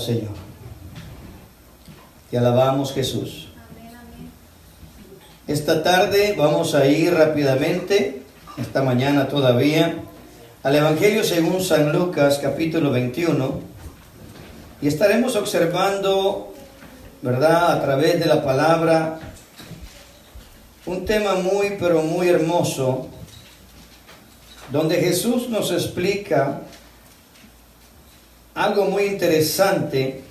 adoramos, Señor. Te alabamos, Jesús. Esta tarde vamos a ir rápidamente, esta mañana todavía, al Evangelio según San Lucas, capítulo 21, y estaremos observando, ¿verdad?, a través de la palabra, un tema muy, pero muy hermoso, donde Jesús nos explica algo muy interesante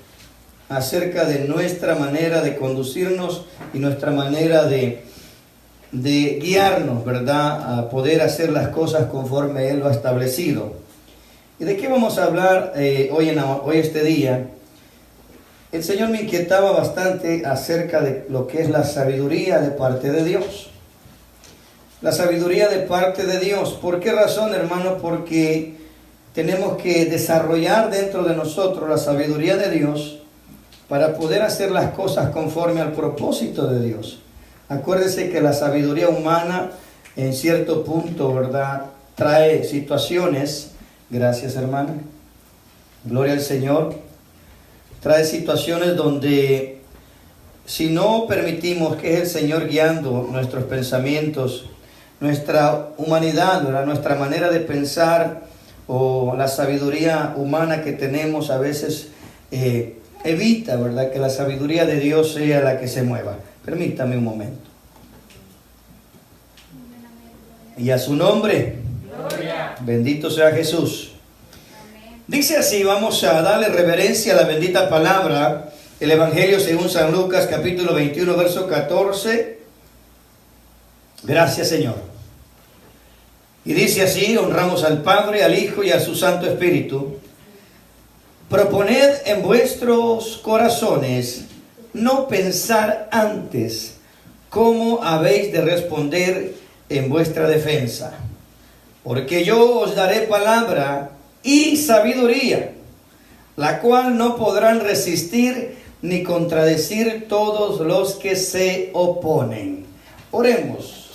acerca de nuestra manera de conducirnos y nuestra manera de guiarnos, ¿verdad?, a poder hacer las cosas conforme Él lo ha establecido. ¿Y de qué vamos a hablar hoy este día? El Señor me inquietaba bastante acerca de lo que es la sabiduría de parte de Dios. La sabiduría de parte de Dios. ¿Por qué razón, hermano? Porque tenemos que desarrollar dentro de nosotros la sabiduría de Dios para poder hacer las cosas conforme al propósito de Dios. Acuérdese que la sabiduría humana en cierto punto, ¿verdad?, trae situaciones, gracias hermano, gloria al Señor, trae situaciones donde si no permitimos que es el Señor guiando nuestros pensamientos, nuestra humanidad, ¿verdad?, nuestra manera de pensar o la sabiduría humana que tenemos a veces evita, ¿verdad?, que la sabiduría de Dios sea la que se mueva. Permítame un momento. Y a su nombre, gloria. Bendito sea Jesús. Amén. Dice así, vamos a darle reverencia a la bendita palabra, el Evangelio según San Lucas, capítulo 21, verso 14. Gracias, Señor. Y dice así, honramos al Padre, al Hijo y a su Santo Espíritu. Proponed en vuestros corazones no pensar antes cómo habéis de responder en vuestra defensa, porque yo os daré palabra y sabiduría, la cual no podrán resistir ni contradecir todos los que se oponen. Oremos.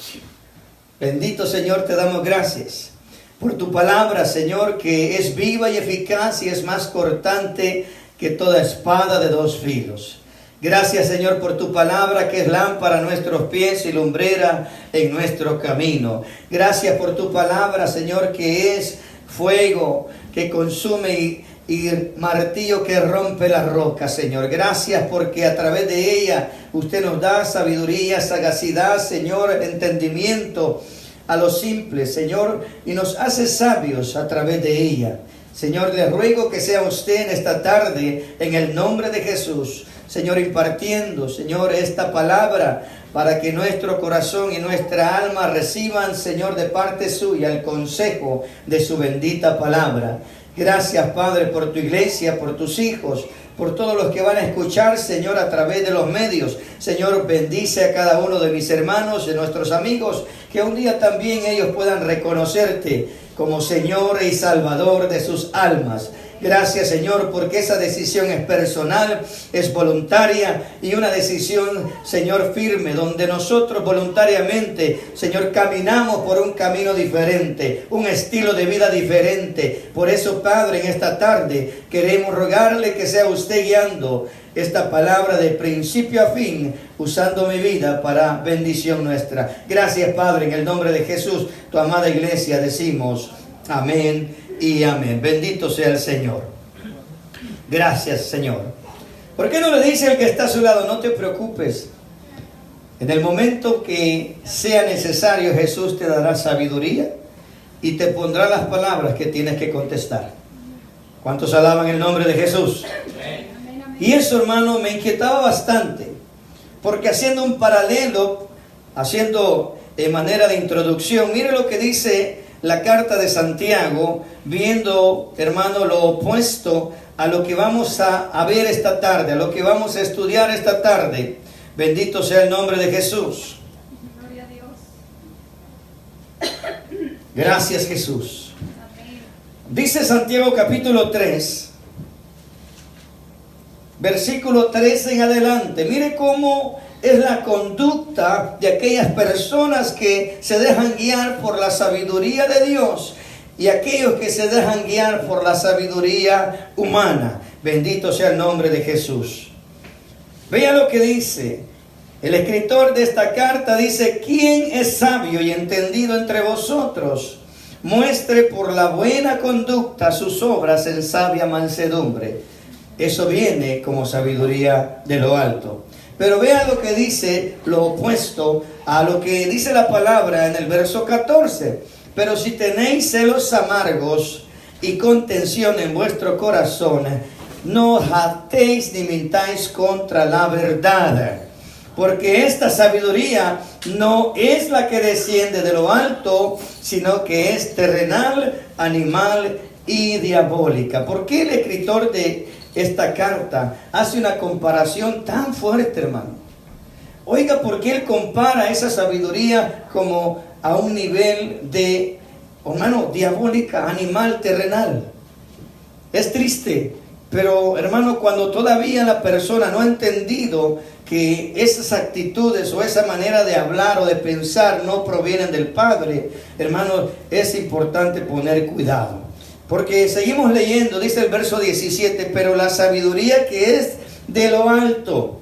Bendito Señor, te damos gracias por tu palabra, Señor, que es viva y eficaz y es más cortante que toda espada de dos filos. Gracias, Señor, por tu palabra que es lámpara a nuestros pies y lumbrera en nuestro camino. Gracias por tu palabra, Señor, que es fuego que consume y martillo que rompe la roca, Señor. Gracias porque a través de ella usted nos da sabiduría, sagacidad, Señor, entendimiento a los simples, Señor, y nos hace sabios a través de ella. Señor, le ruego que sea usted en esta tarde, en el nombre de Jesús, Señor, impartiendo, Señor, esta palabra para que nuestro corazón y nuestra alma reciban, Señor, de parte suya el consejo de su bendita palabra. Gracias, Padre, por tu iglesia, por tus hijos, por todos los que van a escuchar, Señor, a través de los medios. Señor, bendice a cada uno de mis hermanos, de nuestros amigos, que un día también ellos puedan reconocerte como Señor y Salvador de sus almas. Gracias, Señor, porque esa decisión es personal, es voluntaria y una decisión, Señor, firme, donde nosotros voluntariamente, Señor, caminamos por un camino diferente, un estilo de vida diferente. Por eso, Padre, en esta tarde queremos rogarle que sea usted guiando esta palabra de principio a fin, usando mi vida para bendición nuestra. Gracias, Padre, en el nombre de Jesús, tu amada iglesia, decimos amén y amén. Bendito sea el Señor. Gracias, Señor. ¿Por qué no le dice al que está a su lado, no te preocupes? En el momento que sea necesario, Jesús te dará sabiduría y te pondrá las palabras que tienes que contestar. ¿Cuántos alaban el nombre de Jesús? Y eso, hermano, me inquietaba bastante, porque haciendo un paralelo, haciendo de manera de introducción, mire lo que dice la carta de Santiago, viendo, hermano, lo opuesto a lo que vamos a ver esta tarde, a lo que vamos a estudiar esta tarde. Bendito sea el nombre de Jesús. Gloria a Dios. Gracias, Jesús. Dice Santiago capítulo 3, versículo 13 en adelante. Mire cómo es la conducta de aquellas personas que se dejan guiar por la sabiduría de Dios y aquellos que se dejan guiar por la sabiduría humana. Bendito sea el nombre de Jesús. Vea lo que dice. El escritor de esta carta dice: ¿quién es sabio y entendido entre vosotros? Muestre por la buena conducta sus obras en sabia mansedumbre. Eso viene como sabiduría de lo alto. Pero vea lo que dice, lo opuesto a lo que dice la palabra en el verso 14. Pero si tenéis celos amargos y contención en vuestro corazón, no jactéis ni mintáis contra la verdad. Porque esta sabiduría no es la que desciende de lo alto, sino que es terrenal, animal y diabólica. ¿Por qué el escritor de esta carta hace una comparación tan fuerte, hermano? Oiga, ¿por qué él compara esa sabiduría como a un nivel de, hermano, diabólica, animal, terrenal? Es triste, pero hermano, cuando todavía la persona no ha entendido que esas actitudes o esa manera de hablar o de pensar no provienen del Padre, hermano, es importante poner cuidado. Porque seguimos leyendo, dice el verso 17, pero la sabiduría que es de lo alto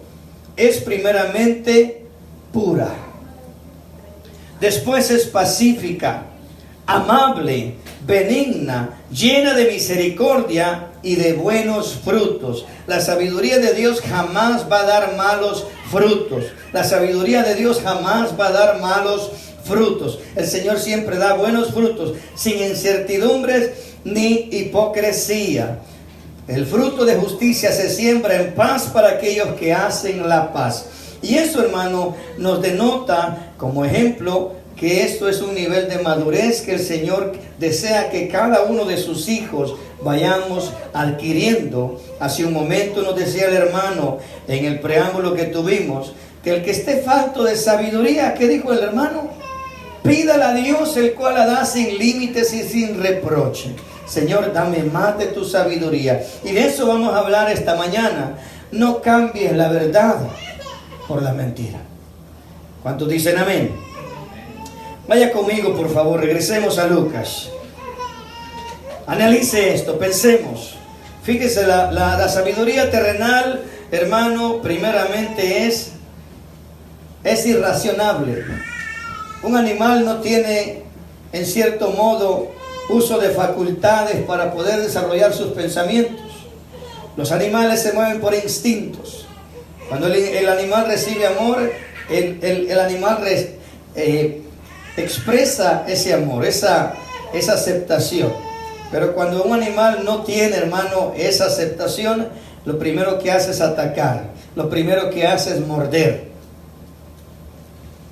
es primeramente pura, después es pacífica, amable, benigna, llena de misericordia y de buenos frutos. La sabiduría de Dios jamás va a dar malos frutos. La sabiduría de Dios jamás va a dar malos frutos. El Señor siempre da buenos frutos, sin incertidumbres ni hipocresía. El fruto de justicia se siembra en paz para aquellos que hacen la paz. Y eso, hermano, nos denota como ejemplo que esto es un nivel de madurez que el Señor desea que cada uno de sus hijos vayamos adquiriendo. Hace un momento nos decía el hermano en el preámbulo que tuvimos, que el que esté falto de sabiduría, ¿qué dijo el hermano? Pídala a Dios, el cual la da sin límites y sin reproche. Señor, dame más de tu sabiduría. Y de eso vamos a hablar esta mañana. No cambies la verdad por la mentira. ¿Cuántos dicen amén? Vaya conmigo, por favor, regresemos a Lucas. Analice esto, pensemos. Fíjese, la sabiduría terrenal, hermano, primeramente es irracionable. Un animal no tiene, en cierto modo, uso de facultades para poder desarrollar sus pensamientos. Los animales se mueven por instintos. Cuando el animal recibe amor, el animal expresa ese amor, esa aceptación. Pero cuando un animal no tiene, hermano, esa aceptación, lo primero que hace es atacar, lo primero que hace es morder.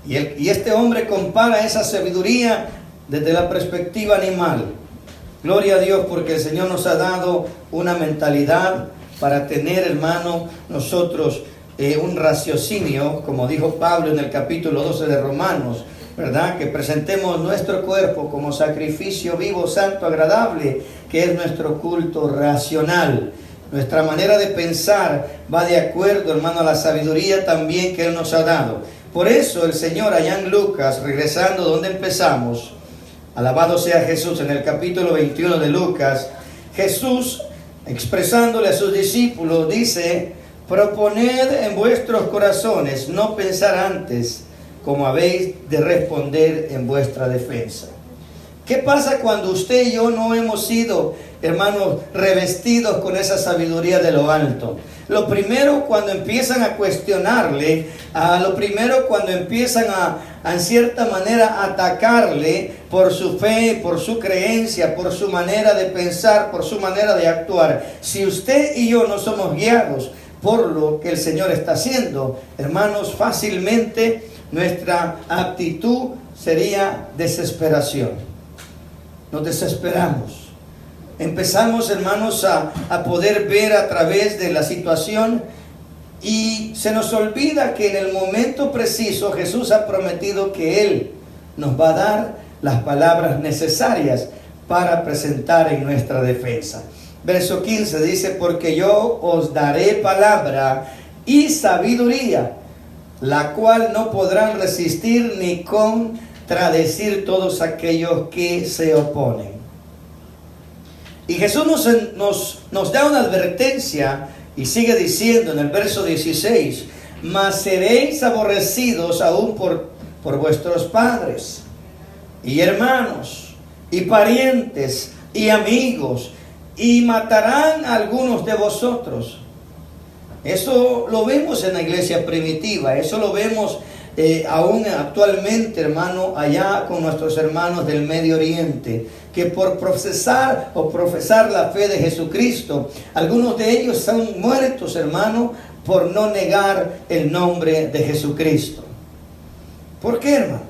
Y este hombre compara esa sabiduría desde la perspectiva animal. Gloria a Dios, porque el Señor nos ha dado una mentalidad para tener, hermano, nosotros un raciocinio, como dijo Pablo en el capítulo 12 de Romanos, ¿verdad? Que presentemos nuestro cuerpo como sacrificio vivo, santo, agradable, que es nuestro culto racional. Nuestra manera de pensar va de acuerdo, hermano, a la sabiduría también que Él nos ha dado. Por eso el Señor allá en Lucas, regresando donde empezamos, alabado sea Jesús, en el capítulo 21 de Lucas, Jesús, expresándole a sus discípulos, dice: proponed en vuestros corazones no pensar antes como habéis de responder en vuestra defensa. ¿Qué pasa cuando usted y yo no hemos sido, hermanos, revestidos con esa sabiduría de lo alto? Lo primero, cuando empiezan a cuestionarle, lo primero cuando empiezan en cierta manera, atacarle por su fe, por su creencia, por su manera de pensar, por su manera de actuar. Si usted y yo no somos guiados por lo que el Señor está haciendo, hermanos, fácilmente nuestra actitud sería desesperación. Nos desesperamos. Empezamos, hermanos, a poder ver a través de la situación y se nos olvida que en el momento preciso Jesús ha prometido que Él nos va a dar las palabras necesarias para presentar en nuestra defensa. Verso 15 dice: porque yo os daré palabra y sabiduría, la cual no podrán resistir ni contradecir todos aquellos que se oponen. Y Jesús nos da una advertencia y sigue diciendo en el verso 16, mas seréis aborrecidos aún por vuestros padres y hermanos y parientes y amigos, y matarán a algunos de vosotros. Eso lo vemos en la iglesia primitiva, eso lo vemos aún actualmente, hermano, allá con nuestros hermanos del Medio Oriente, que por profesar la fe de Jesucristo, algunos de ellos son muertos, hermano, por no negar el nombre de Jesucristo. ¿Por qué, hermano?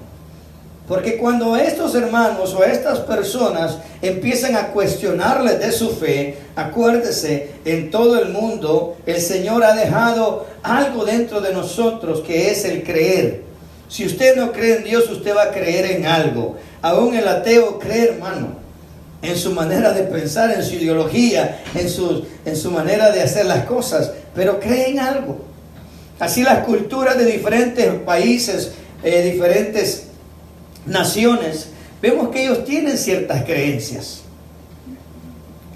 Porque cuando estos hermanos o estas personas empiezan a cuestionarles de su fe, acuérdese, en todo el mundo el Señor ha dejado algo dentro de nosotros que es el creer. Si usted no cree en Dios, usted va a creer en algo. Aún el ateo cree, hermano, en su manera de pensar, en su ideología, en su manera de hacer las cosas, pero cree en algo. Así las culturas de diferentes países, diferentes naciones, vemos que ellos tienen ciertas creencias.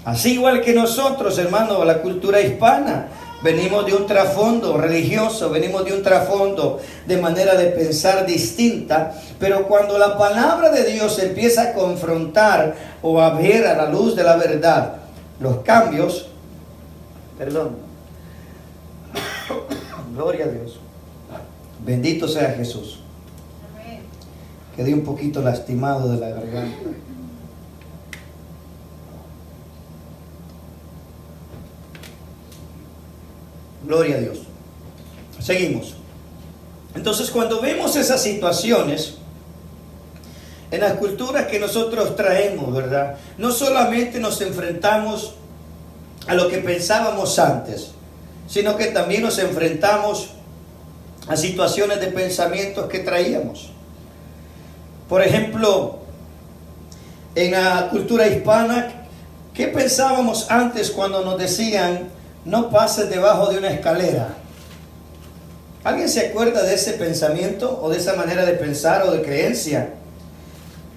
Así igual que nosotros, hermano, la cultura hispana, venimos de un trasfondo religioso, venimos de un trasfondo de manera de pensar distinta, pero cuando la palabra de Dios empieza a confrontar o a ver a la luz de la verdad los cambios, gloria a Dios, bendito sea Jesús. Quedé un poquito lastimado de la garganta. Gloria a Dios. Seguimos. Entonces, cuando vemos esas situaciones en las culturas que nosotros traemos, ¿verdad? No solamente nos enfrentamos a lo que pensábamos antes, sino que también nos enfrentamos a situaciones de pensamientos que traíamos. Por ejemplo, en la cultura hispana, ¿qué pensábamos antes cuando nos decían no pases debajo de una escalera? ¿Alguien se acuerda de ese pensamiento o de esa manera de pensar o de creencia?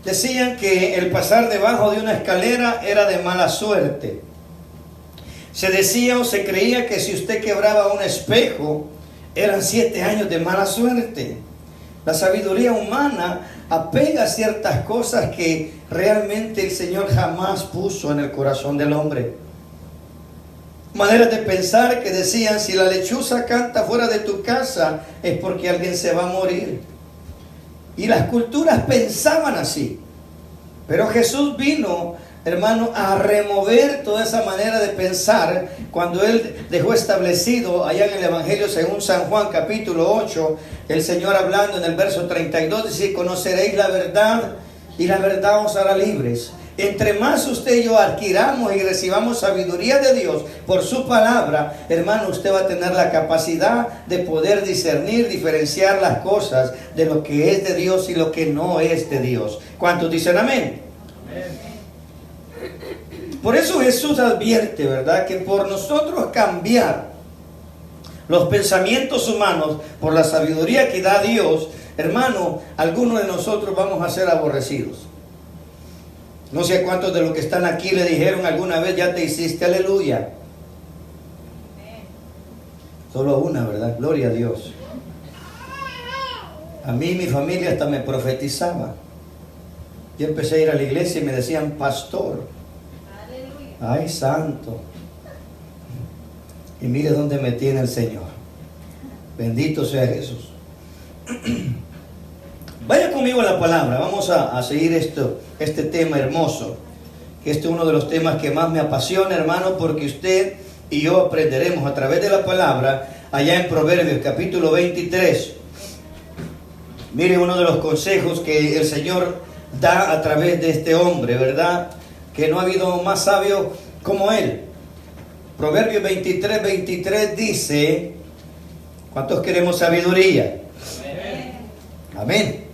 Decían que el pasar debajo de una escalera era de mala suerte. Se decía o se creía que si usted quebraba un espejo, eran 7 años de mala suerte. La sabiduría humana apega a ciertas cosas que realmente el Señor jamás puso en el corazón del hombre. Maneras de pensar que decían, si la lechuza canta fuera de tu casa, es porque alguien se va a morir. Y las culturas pensaban así. Pero Jesús vino, hermano, a remover toda esa manera de pensar cuando Él dejó establecido allá en el Evangelio según San Juan capítulo 8, el Señor hablando en el verso 32, dice, conoceréis la verdad y la verdad os hará libres. Entre más usted y yo adquiramos y recibamos sabiduría de Dios por su palabra, hermano, usted va a tener la capacidad de poder discernir, diferenciar las cosas de lo que es de Dios y lo que no es de Dios. ¿Cuántos dicen amén? Por eso Jesús advierte, ¿verdad?, que por nosotros cambiar los pensamientos humanos por la sabiduría que da Dios, hermano, algunos de nosotros vamos a ser aborrecidos. No sé cuántos de los que están aquí le dijeron alguna vez, ya te hiciste aleluya. Solo una, ¿verdad? Gloria a Dios. A mí mi familia hasta me profetizaba. Yo empecé a ir a la iglesia y me decían pastor. Ay, santo. Y mire dónde me tiene el Señor. Bendito sea Jesús. Vaya conmigo a la palabra. Vamos a seguir este tema hermoso. Que este es uno de los temas que más me apasiona, hermano, porque usted y yo aprenderemos a través de la palabra allá en Proverbios capítulo 23. Mire uno de los consejos que el Señor da a través de este hombre, ¿verdad? Que no ha habido más sabio como él. Proverbios 23 dice, ¿cuántos queremos sabiduría? Amén.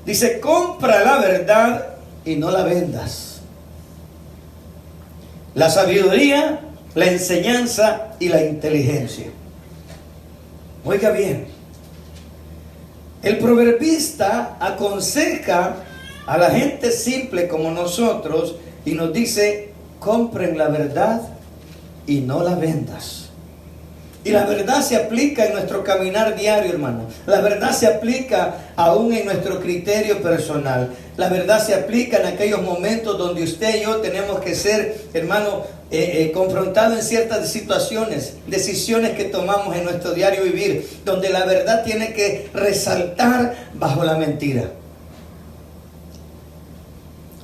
Dice, compra la verdad y no la vendas. La sabiduría, la enseñanza y la inteligencia. Oiga bien, el proverbista aconseja a la gente simple como nosotros y nos dice, compren la verdad y no la vendas. Y la verdad se aplica en nuestro caminar diario, hermano. La verdad se aplica aún en nuestro criterio personal. La verdad se aplica en aquellos momentos donde usted y yo tenemos que ser, hermano, confrontados en ciertas situaciones, decisiones que tomamos en nuestro diario vivir, donde la verdad tiene que resaltar bajo la mentira.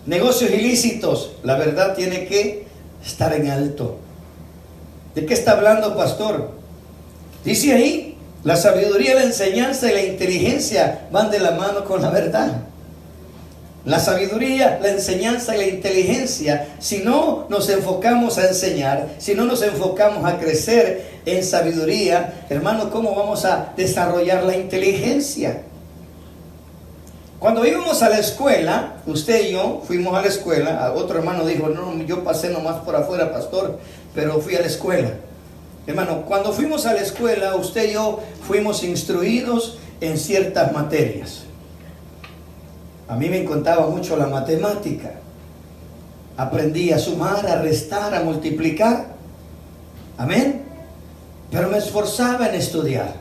Negocios ilícitos, la verdad tiene que estar en alto. ¿De qué está hablando, pastor? Dice ahí, la sabiduría, la enseñanza y la inteligencia van de la mano con la verdad. La sabiduría, la enseñanza y la inteligencia, si no nos enfocamos a enseñar, si no nos enfocamos a crecer en sabiduría, hermano, ¿cómo vamos a desarrollar la inteligencia? Cuando íbamos a la escuela, usted y yo fuimos a la escuela, otro hermano dijo, no, yo pasé nomás por afuera, pastor, pero fui a la escuela. Hermano, cuando fuimos a la escuela, usted y yo fuimos instruidos en ciertas materias. A mí me encantaba mucho la matemática. Aprendí a sumar, a restar, a multiplicar. Amén. Pero me esforzaba en estudiar.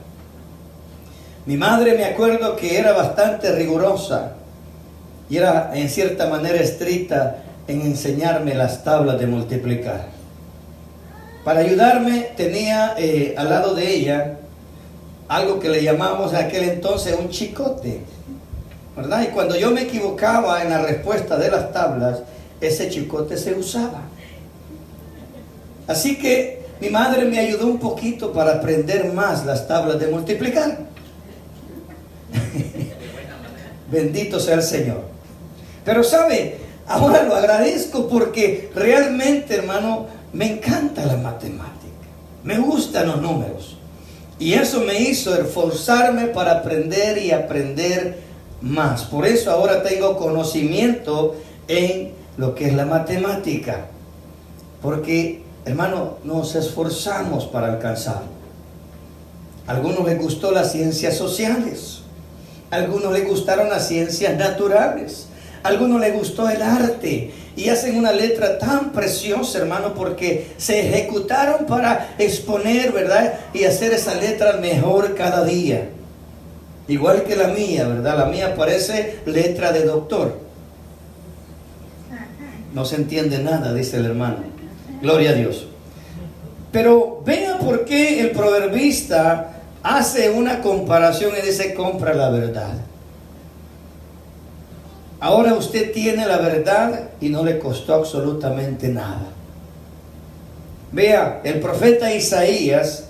Mi madre, me acuerdo que era bastante rigurosa y era en cierta manera estricta en enseñarme las tablas de multiplicar. Para ayudarme tenía al lado de ella algo que le llamábamos en aquel entonces un chicote, ¿verdad? Y cuando yo me equivocaba en la respuesta de las tablas, ese chicote se usaba. Así que mi madre me ayudó un poquito para aprender más las tablas de multiplicar. Bendito sea el Señor. Pero sabe, ahora lo agradezco porque realmente, hermano, me encanta la matemática, me gustan los números, y eso me hizo esforzarme para aprender y aprender más. Por eso ahora tengo conocimiento en lo que es la matemática, porque, hermano, nos esforzamos para alcanzarlo. A algunos les gustó las ciencias sociales, a algunos les gustaron las ciencias naturales, a algunos les gustó el arte. Y hacen una letra tan preciosa, hermano, porque se ejecutaron para exponer, ¿verdad? Y hacer esa letra mejor cada día. Igual que la mía, ¿verdad? La mía parece letra de doctor. No se entiende nada, dice el hermano. Gloria a Dios. Pero vea por qué el proverbista hace una comparación y dice, compra la verdad. Ahora usted tiene la verdad y no le costó absolutamente nada. Vea, el profeta Isaías,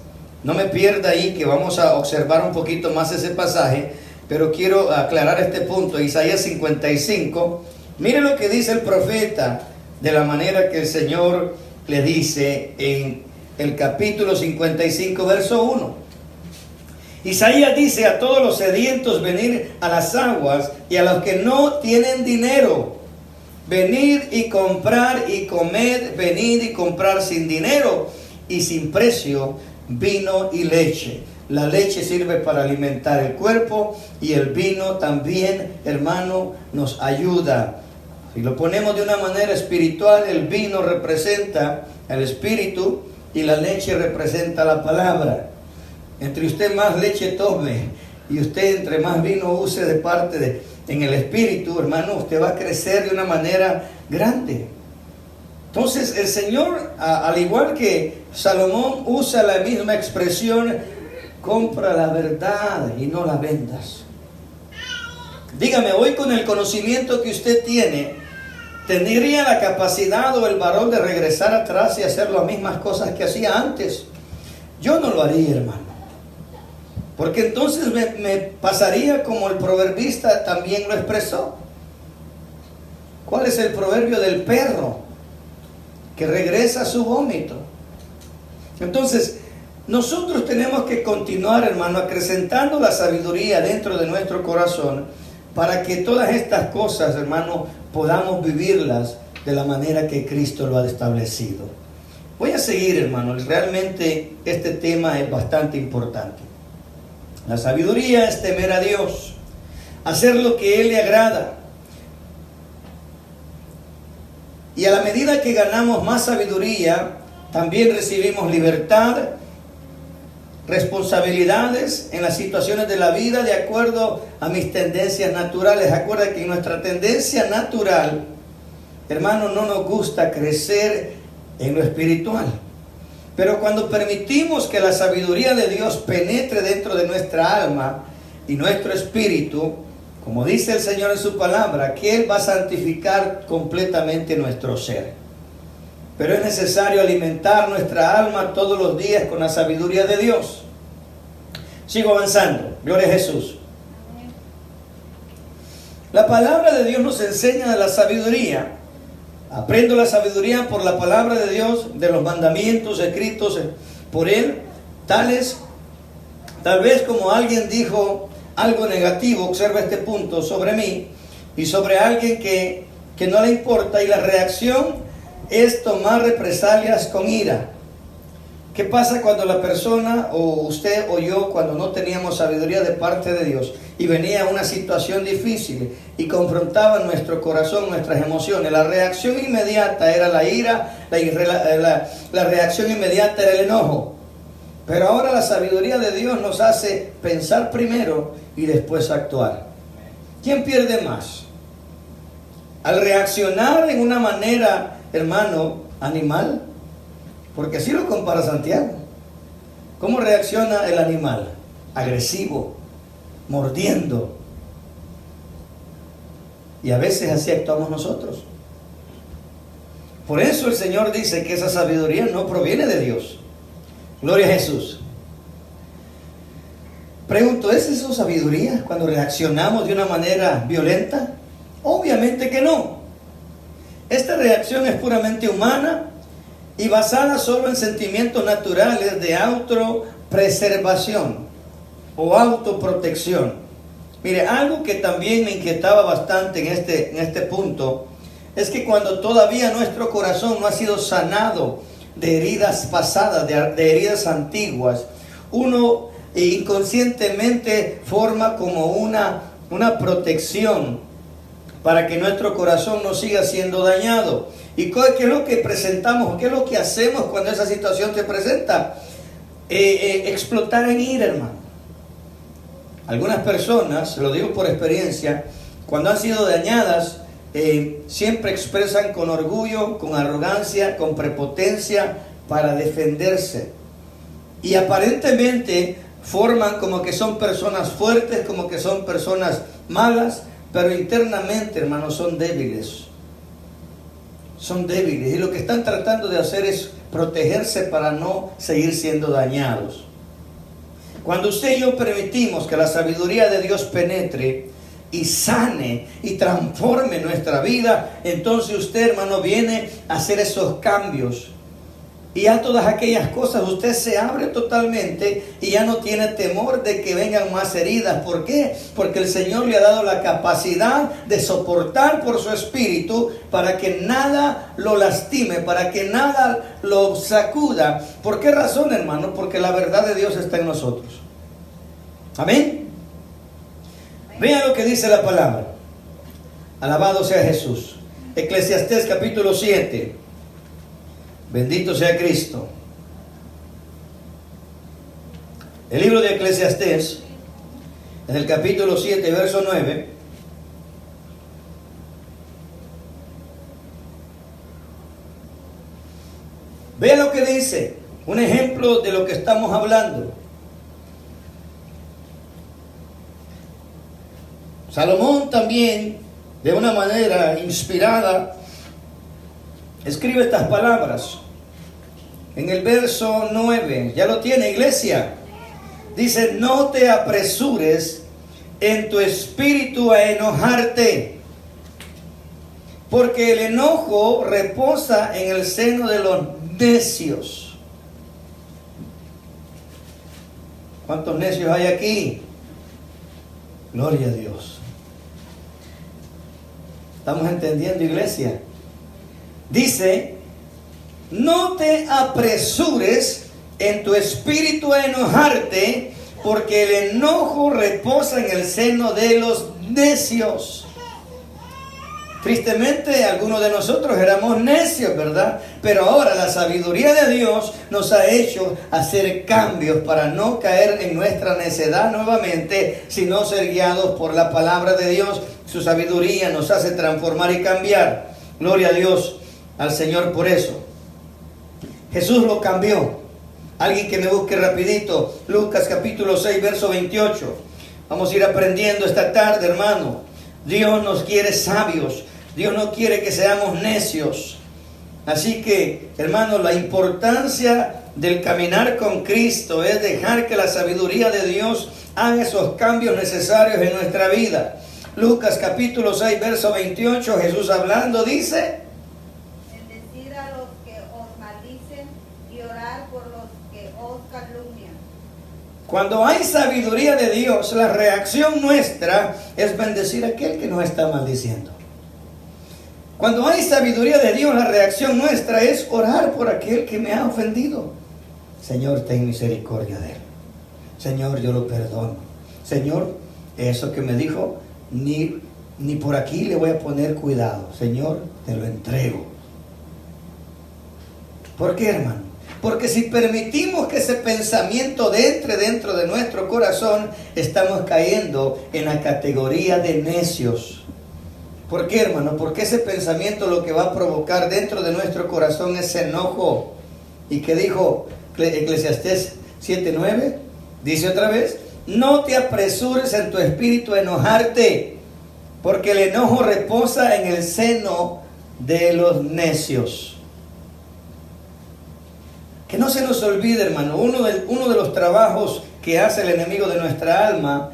no me pierda ahí que vamos a observar un poquito más ese pasaje, pero quiero aclarar este punto. Isaías 55, mire lo que dice el profeta de la manera que el Señor le dice en el capítulo 55, verso 1. Isaías dice, a todos los sedientos venid a las aguas, y a los que no tienen dinero, venid y comprar y comed, venid y comprar sin dinero y sin precio vino y leche. La leche sirve para alimentar el cuerpo y el vino también, hermano, nos ayuda. Si lo ponemos de una manera espiritual, el vino representa el espíritu y la leche representa la palabra. Entre usted más leche tome y usted entre más vino use de parte en el espíritu, hermano, usted va a crecer de una manera grande. Entonces el Señor, al igual que Salomón, usa la misma expresión, compra la verdad y no la vendas. Dígame, hoy con el conocimiento que usted tiene, ¿tendría la capacidad o el valor de regresar atrás y hacer las mismas cosas que hacía antes? Yo no lo haría, hermano. Porque entonces me pasaría como el proverbista también lo expresó. ¿Cuál es el proverbio del perro? Que regresa a su vómito. Entonces, nosotros tenemos que continuar, hermano, acrecentando la sabiduría dentro de nuestro corazón para que todas estas cosas, hermano, podamos vivirlas de la manera que Cristo lo ha establecido. Voy a seguir, hermano. Realmente este tema es bastante importante. La sabiduría es temer a Dios, hacer lo que Él le agrada. Y a la medida que ganamos más sabiduría, también recibimos libertad, responsabilidades en las situaciones de la vida de acuerdo a mis tendencias naturales. Acuerda que en nuestra tendencia natural, hermano, no nos gusta crecer en lo espiritual. Pero cuando permitimos que la sabiduría de Dios penetre dentro de nuestra alma y nuestro espíritu, como dice el Señor en su palabra, que Él va a santificar completamente nuestro ser. Pero es necesario alimentar nuestra alma todos los días con la sabiduría de Dios. Sigo avanzando. Gloria a Jesús. La palabra de Dios nos enseña de la sabiduría. Aprendo la sabiduría por la palabra de Dios, de los mandamientos escritos por Él, tal vez como alguien dijo algo negativo, observa este punto sobre mí y sobre alguien que no le importa, y la reacción es tomar represalias con ira. ¿Qué pasa cuando la persona, o usted o yo, cuando no teníamos sabiduría de parte de Dios y venía una situación difícil y confrontaba nuestro corazón, nuestras emociones? La reacción inmediata era la ira, la reacción inmediata era el enojo. Pero ahora la sabiduría de Dios nos hace pensar primero y después actuar. ¿Quién pierde más? Al reaccionar en una manera, hermano, animal, porque así lo compara Santiago. ¿Cómo reacciona el animal? Agresivo, mordiendo. Y a veces así actuamos nosotros. Por eso el Señor dice que esa sabiduría no proviene de Dios. Gloria a Jesús. Pregunto, ¿es eso sabiduría cuando reaccionamos de una manera violenta? Obviamente que no. Esta reacción es puramente humana y basada solo en sentimientos naturales de autopreservación o autoprotección. Mire, algo que también me inquietaba bastante en este punto es que cuando todavía nuestro corazón no ha sido sanado de heridas pasadas, de heridas antiguas, uno inconscientemente forma como una protección para que nuestro corazón no siga siendo dañado. ¿Y qué es lo que presentamos? ¿Qué es lo que hacemos cuando esa situación se presenta? Explotar en ira, hermano. Algunas personas, lo digo por experiencia, cuando han sido dañadas, siempre expresan con orgullo, con arrogancia, con prepotencia para defenderse. Y aparentemente forman como que son personas fuertes, como que son personas malas, pero internamente, hermanos, son débiles. Son débiles. Y lo que están tratando de hacer es protegerse para no seguir siendo dañados. Cuando usted y yo permitimos que la sabiduría de Dios penetre y sane y transforme nuestra vida, entonces usted, hermano, viene a hacer esos cambios. Y a todas aquellas cosas usted se abre totalmente y ya no tiene temor de que vengan más heridas. ¿Por qué? Porque el Señor le ha dado la capacidad de soportar por su espíritu para que nada lo lastime, para que nada lo sacuda. ¿Por qué razón, hermano? Porque la verdad de Dios está en nosotros. Amén. Vean lo que dice la palabra. Alabado sea Jesús. Eclesiastés capítulo 7. Bendito sea Cristo. El libro de Eclesiastés, en el capítulo 7, verso 9. Vea lo que dice, un ejemplo de lo que estamos hablando. Salomón también, de una manera inspirada, escribe estas palabras en el verso 9. Ya lo tiene, iglesia. Dice: no te apresures en tu espíritu a enojarte, porque el enojo reposa en el seno de los necios. ¿Cuántos necios hay aquí? Gloria a Dios. ¿Estamos entendiendo, iglesia? Dice: no te apresures en tu espíritu a enojarte, porque el enojo reposa en el seno de los necios. Tristemente, algunos de nosotros éramos necios, ¿verdad? Pero ahora la sabiduría de Dios nos ha hecho hacer cambios para no caer en nuestra necedad nuevamente, sino ser guiados por la palabra de Dios. Su sabiduría nos hace transformar y cambiar. Gloria a Dios, al Señor por eso. Jesús lo cambió. Alguien que me busque rapidito, Lucas capítulo 6, verso 28. Vamos a ir aprendiendo esta tarde, hermano. Dios nos quiere sabios. Dios no quiere que seamos necios. Así que, hermano, la importancia del caminar con Cristo es dejar que la sabiduría de Dios haga esos cambios necesarios en nuestra vida. Lucas capítulo 6, verso 28, Jesús hablando dice: bendecid a los que os maldicen y orar por los que os calumnian. Cuando hay sabiduría de Dios, la reacción nuestra es bendecir a aquel que nos está maldiciendo. Cuando hay sabiduría de Dios, la reacción nuestra es orar por aquel que me ha ofendido. Señor, ten misericordia de él. Señor, yo lo perdono. Señor, eso que me dijo, ni por aquí le voy a poner cuidado. Señor, te lo entrego. ¿Por qué, hermano? Porque si permitimos que ese pensamiento entre dentro de nuestro corazón, estamos cayendo en la categoría de necios. ¿Por qué, hermano? Porque ese pensamiento lo que va a provocar dentro de nuestro corazón es enojo. ¿Y qué dijo Eclesiastés 7:9? Dice otra vez: no te apresures en tu espíritu a enojarte, porque el enojo reposa en el seno de los necios. Que no se nos olvide, hermano, uno de los trabajos que hace el enemigo de nuestra alma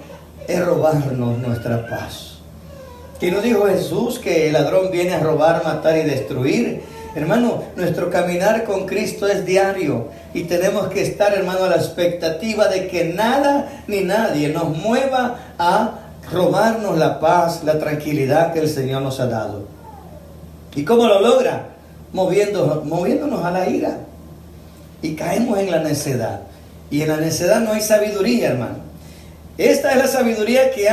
es robarnos nuestra paz. ¿Quién nos dijo Jesús que el ladrón viene a robar, matar y destruir? Hermano, nuestro caminar con Cristo es diario y tenemos que estar, hermano, a la expectativa de que nada ni nadie nos mueva a robarnos la paz, la tranquilidad que el Señor nos ha dado. ¿Y cómo lo logra? Moviéndonos a la ira. Y caemos en la necedad. Y en la necedad no hay sabiduría, hermano. Esta es la sabiduría que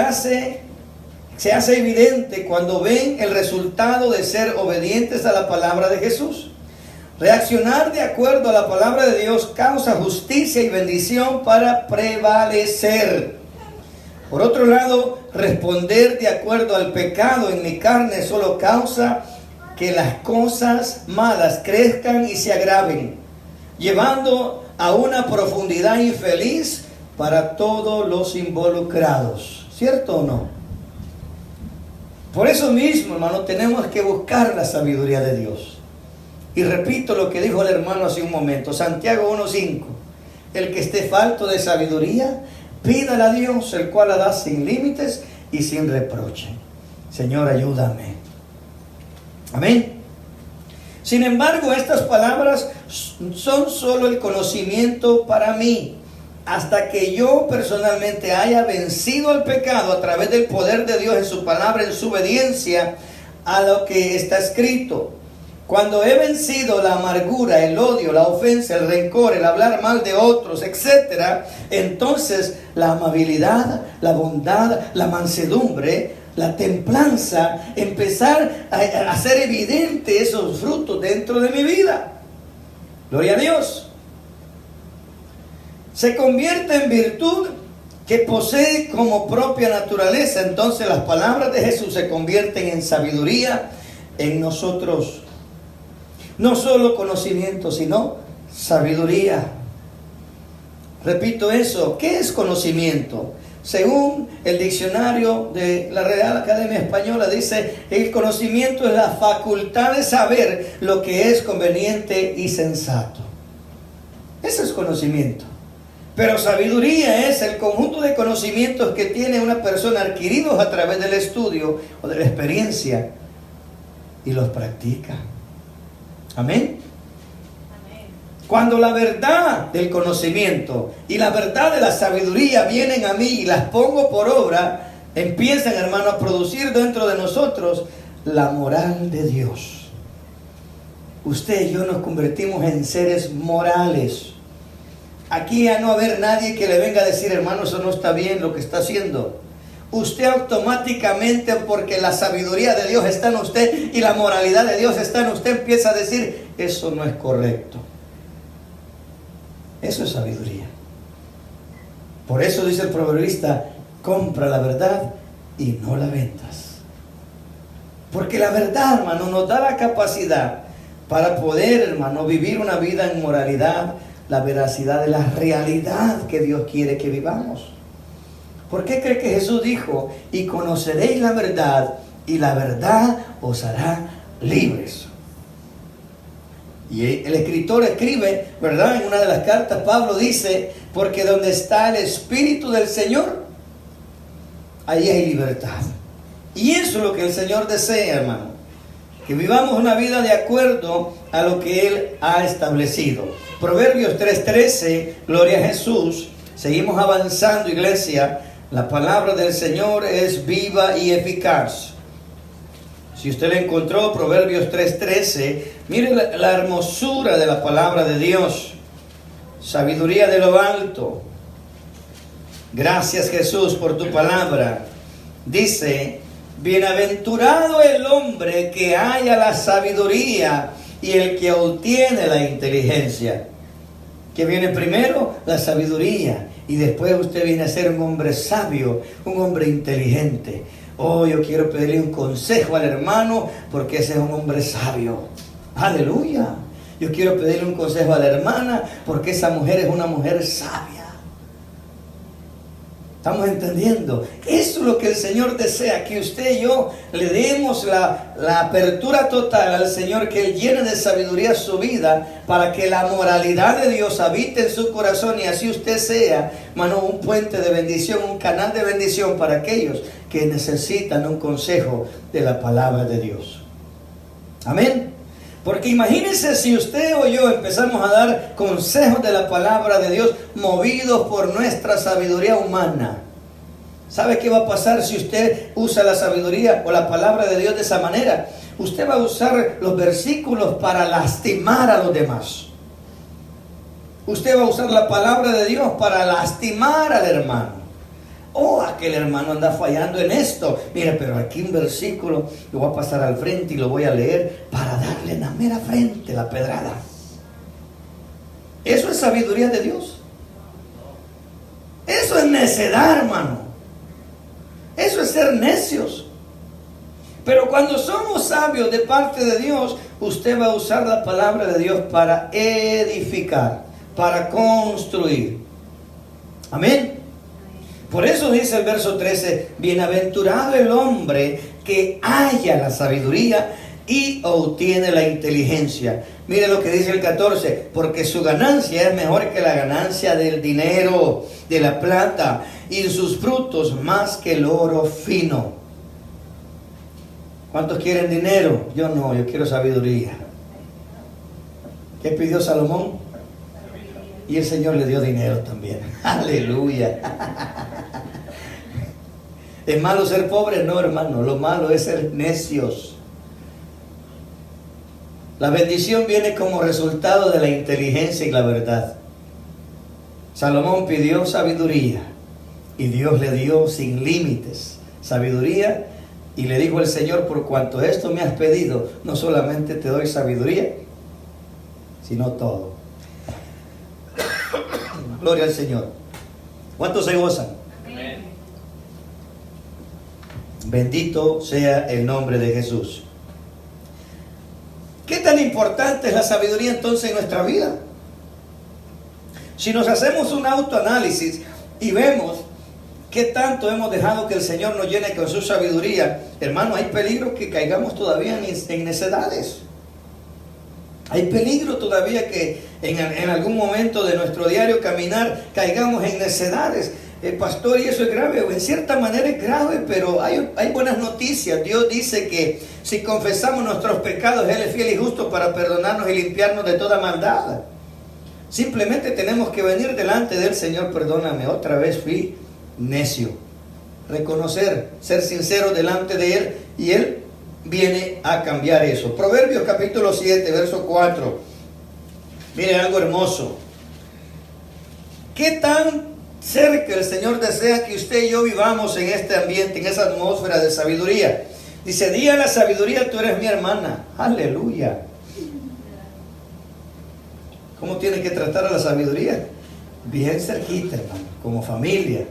se hace evidente cuando ven el resultado de ser obedientes a la palabra de Jesús. Reaccionar de acuerdo a la palabra de Dios causa justicia y bendición para prevalecer. Por otro lado, responder de acuerdo al pecado en mi carne solo causa que las cosas malas crezcan y se agraven, llevando a una profundidad infeliz para todos los involucrados. ¿Cierto o no? Por eso mismo, hermano, tenemos que buscar la sabiduría de Dios. Y repito lo que dijo el hermano hace un momento, Santiago 1:5. El que esté falto de sabiduría, pídala a Dios, el cual la da sin límites y sin reproche. Señor, ayúdame. Amén. Sin embargo, estas palabras son solo el conocimiento para mí. Hasta que yo personalmente haya vencido al pecado a través del poder de Dios en su palabra, en su obediencia a lo que está escrito. Cuando he vencido la amargura, el odio, la ofensa, el rencor, el hablar mal de otros, etc., entonces la amabilidad, la bondad, la mansedumbre, la templanza, empezar a hacer evidente esos frutos dentro de mi vida. Gloria a Dios. Se convierte en virtud que posee como propia naturaleza. Entonces las palabras de Jesús se convierten en sabiduría en nosotros. No solo conocimiento, sino sabiduría. Repito eso. ¿Qué es conocimiento? Según el diccionario de la Real Academia Española, dice: el conocimiento es la facultad de saber lo que es conveniente y sensato. Eso es conocimiento. Pero sabiduría es el conjunto de conocimientos que tiene una persona adquiridos a través del estudio o de la experiencia y los practica. Amén. Cuando la verdad del conocimiento y la verdad de la sabiduría vienen a mí y las pongo por obra, empiezan, hermano, a producir dentro de nosotros la moral de Dios. Usted y yo nos convertimos en seres morales. Aquí a no haber nadie que le venga a decir: hermano, eso no está bien lo que está haciendo. usted automáticamente, porque la sabiduría de Dios está en usted y la moralidad de Dios está en usted, empieza a decir, eso no es correcto. Eso es sabiduría. Por eso dice el proverbista, compra la verdad y no la vendas. Porque la verdad, hermano, nos da la capacidad para poder, hermano, vivir una vida en moralidad, la veracidad de la realidad que Dios quiere que vivamos. ¿Por qué cree que Jesús dijo, y conoceréis la verdad, y la verdad os hará libres? Y el escritor escribe, ¿verdad? En una de las cartas, Pablo dice, porque donde está el Espíritu del Señor, ahí hay libertad. Y eso es lo que el Señor desea, hermano. Que vivamos una vida de acuerdo a lo que Él ha establecido. Proverbios 3:13, gloria a Jesús. Seguimos avanzando, iglesia. La palabra del Señor es viva y eficaz. Si usted la encontró, Proverbios 3:13, mire la hermosura de la palabra de Dios. Sabiduría de lo alto. Gracias, Jesús, por tu palabra. Dice, bienaventurado el hombre que haya la sabiduría y el que obtiene la inteligencia. ¿Qué viene primero? La sabiduría. Y después usted viene a ser un hombre sabio, un hombre inteligente. Oh, yo quiero pedirle un consejo al hermano porque ese es un hombre sabio. Aleluya. Yo quiero pedirle un consejo a la hermana porque esa mujer es una mujer sabia. ¿Estamos entendiendo? Eso es lo que el Señor desea, que usted y yo le demos la apertura total al Señor, que Él llene de sabiduría su vida, para que la moralidad de Dios habite en su corazón y así usted sea, hermano, un puente de bendición, un canal de bendición para aquellos que necesitan un consejo de la palabra de Dios. Amén. Porque imagínense si usted o yo empezamos a dar consejos de la palabra de Dios movidos por nuestra sabiduría humana. ¿Sabe qué va a pasar si usted usa la sabiduría o la palabra de Dios de esa manera? Usted va a usar los versículos para lastimar a los demás. Usted va a usar la palabra de Dios para lastimar al hermano. Oh, aquel hermano anda fallando en esto. Mira, pero aquí un versículo lo voy a pasar al frente y lo voy a leer para darle en la mera frente la pedrada. Eso es sabiduría de Dios. Eso es necedad, hermano. Eso es ser necios. Pero cuando somos sabios de parte de Dios, usted va a usar la palabra de Dios para edificar, para construir. Amén. Por eso dice el verso 13, bienaventurado el hombre que haya la sabiduría y obtiene la inteligencia. Mire lo que dice el 14, porque su ganancia es mejor que la ganancia del dinero, de la plata, y sus frutos más que el oro fino. ¿Cuántos quieren dinero? Yo no, yo quiero sabiduría. ¿Qué pidió Salomón? Y el Señor le dio dinero también. Aleluya. ¿Es malo ser pobre? No, hermano. Lo malo es ser necios. La bendición viene como resultado de la inteligencia y la verdad. Salomón pidió sabiduría y Dios le dio sin límites sabiduría, y le dijo el Señor, por cuanto esto me has pedido, no solamente te doy sabiduría, sino todo. Gloria al Señor. ¿Cuántos se gozan? Amén. Bendito sea el nombre de Jesús. ¿Qué tan importante es la sabiduría entonces en nuestra vida? Si nos hacemos un autoanálisis y vemos qué tanto hemos dejado que el Señor nos llene con su sabiduría, hermano, hay peligro que caigamos todavía en necedades. Hay peligro todavía que en algún momento de nuestro diario caminar caigamos en necedades. Pastor, y eso es grave. En cierta manera es grave, pero hay buenas noticias. Dios dice que si confesamos nuestros pecados, Él es fiel y justo para perdonarnos y limpiarnos de toda maldad. Simplemente tenemos que venir delante del Señor. Perdóname, otra vez fui necio. Reconocer, ser sincero delante de Él, y Él viene a cambiar eso. Proverbios capítulo 7, verso 4. Miren algo hermoso. ¿Qué tan cerca. El Señor desea que usted y yo vivamos en este ambiente, en esa atmósfera de sabiduría. Dice, di a la sabiduría, tú eres mi hermana. Aleluya. ¿Cómo tiene que tratar a la sabiduría? Bien cerquita, hermano, como familia.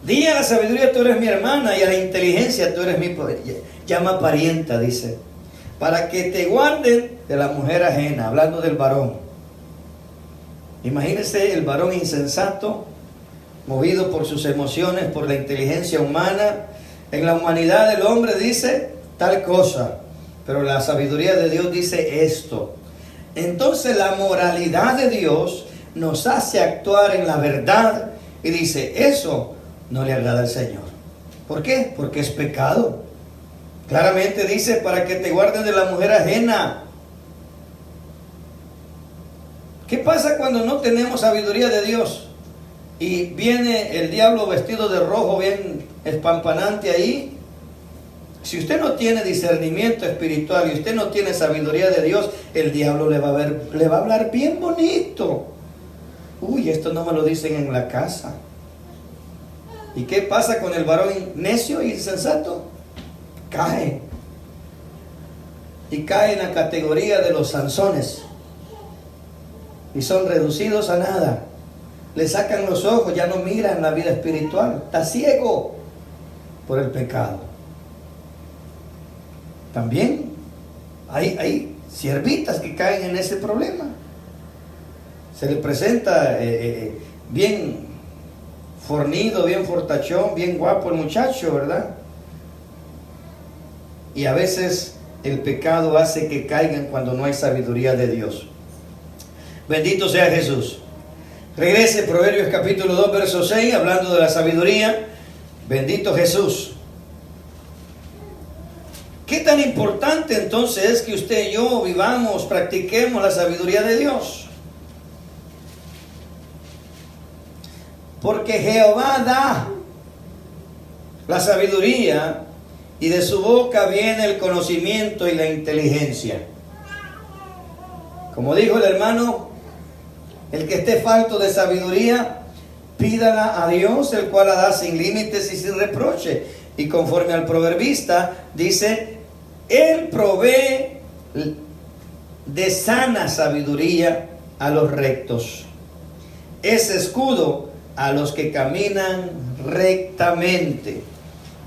Di a la sabiduría, tú eres mi hermana, y a la inteligencia, tú eres mi... Llama parienta, dice, para que te guarden de la mujer ajena, hablando del varón. Imagínese el varón insensato, movido por sus emociones, por la inteligencia humana. En la humanidad del hombre dice tal cosa, pero la sabiduría de Dios dice esto. Entonces la moralidad de Dios nos hace actuar en la verdad y dice, eso no le agrada al Señor. ¿Por qué? Porque es pecado. Claramente dice, para que te guarden de la mujer ajena. ¿Qué pasa cuando no tenemos sabiduría de Dios? Y viene el diablo vestido de rojo, bien espampanante ahí. Si usted no tiene discernimiento espiritual y usted no tiene sabiduría de Dios, el diablo le va a hablar bien bonito. Uy, esto no me lo dicen en la casa. ¿Y qué pasa con el varón necio y insensato? Cae. Y cae en la categoría de los Sansones. Y son reducidos a nada. Le sacan los ojos, ya no miran la vida espiritual. Está ciego por el pecado. También hay siervitas que caen en ese problema. Se le presenta bien fornido, bien fortachón, bien guapo el muchacho, ¿verdad? Y a veces el pecado hace que caigan cuando no hay sabiduría de Dios. Bendito sea Jesús. Regrese Proverbios capítulo 2, verso 6, hablando de la sabiduría. Bendito Jesús. ¿Qué tan importante entonces es que usted y yo vivamos, practiquemos la sabiduría de Dios? Porque Jehová da la sabiduría y de su boca viene el conocimiento y la inteligencia. Como dijo el hermano, el que esté falto de sabiduría, pídala a Dios, el cual la da sin límites y sin reproche. Y conforme al proverbista, dice, Él provee de sana sabiduría a los rectos. Es escudo a los que caminan rectamente.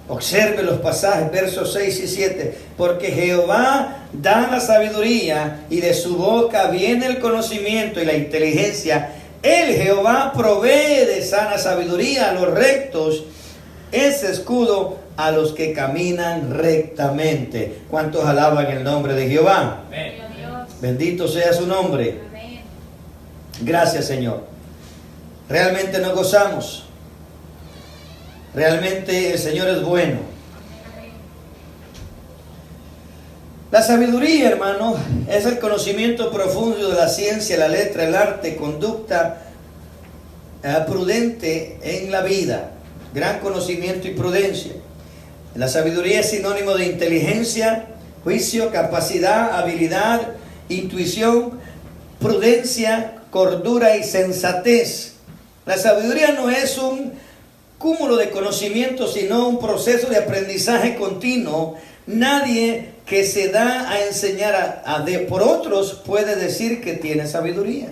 Observe los pasajes, versos 6 y 7. Porque Jehová da la sabiduría y de su boca viene el conocimiento y la inteligencia. Él, Jehová, provee de sana sabiduría a los rectos. Es escudo a los que caminan rectamente. ¿Cuántos alaban el nombre de Jehová? Amén. Bendito sea su nombre. Amén. Gracias, Señor. Realmente nos gozamos. Realmente el Señor es bueno. La sabiduría, hermano, es el conocimiento profundo de la ciencia, la letra, el arte, conducta prudente en la vida. Gran conocimiento y prudencia. La sabiduría es sinónimo de inteligencia, juicio, capacidad, habilidad, intuición, prudencia, cordura y sensatez. La sabiduría no es un cúmulo de conocimiento, sino un proceso de aprendizaje continuo. Nadie que se da a enseñar por otros puede decir que tiene sabiduría.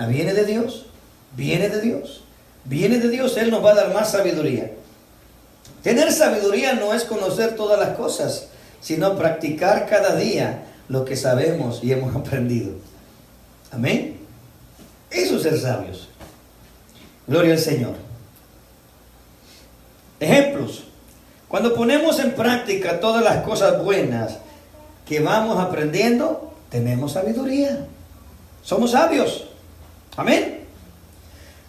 Viene de Dios, viene de Dios, viene de Dios. Él nos va a dar más sabiduría. Tener sabiduría no es conocer todas las cosas, sino practicar cada día lo que sabemos y hemos aprendido. Amén. Eso es ser sabios. Gloria al Señor. Ejemplos. Cuando ponemos en práctica todas las cosas buenas que vamos aprendiendo, tenemos sabiduría. Somos sabios. Amén.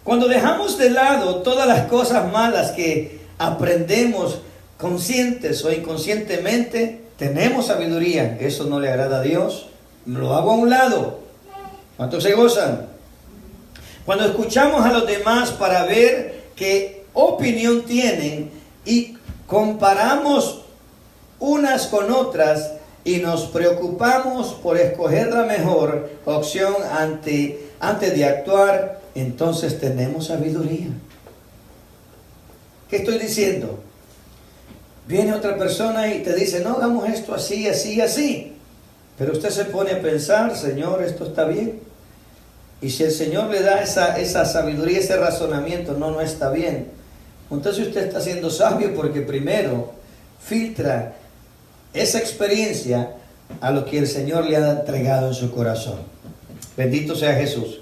Cuando dejamos de lado todas las cosas malas que aprendemos conscientes o inconscientemente, tenemos sabiduría. Eso no le agrada a Dios. Lo hago a un lado. ¿Cuántos se gozan? Cuando escuchamos a los demás para ver qué opinión tienen y comparamos unas con otras y nos preocupamos por escoger la mejor opción antes de actuar, entonces tenemos sabiduría. ¿Qué estoy diciendo? Viene otra persona y te dice, no, hagamos esto así, así, así. Pero usted se pone a pensar, Señor, esto está bien. Y si el Señor le da esa sabiduría, ese razonamiento, no está bien. Entonces usted está siendo sabio porque primero filtra esa experiencia a lo que el Señor le ha entregado en su corazón. Bendito sea Jesús.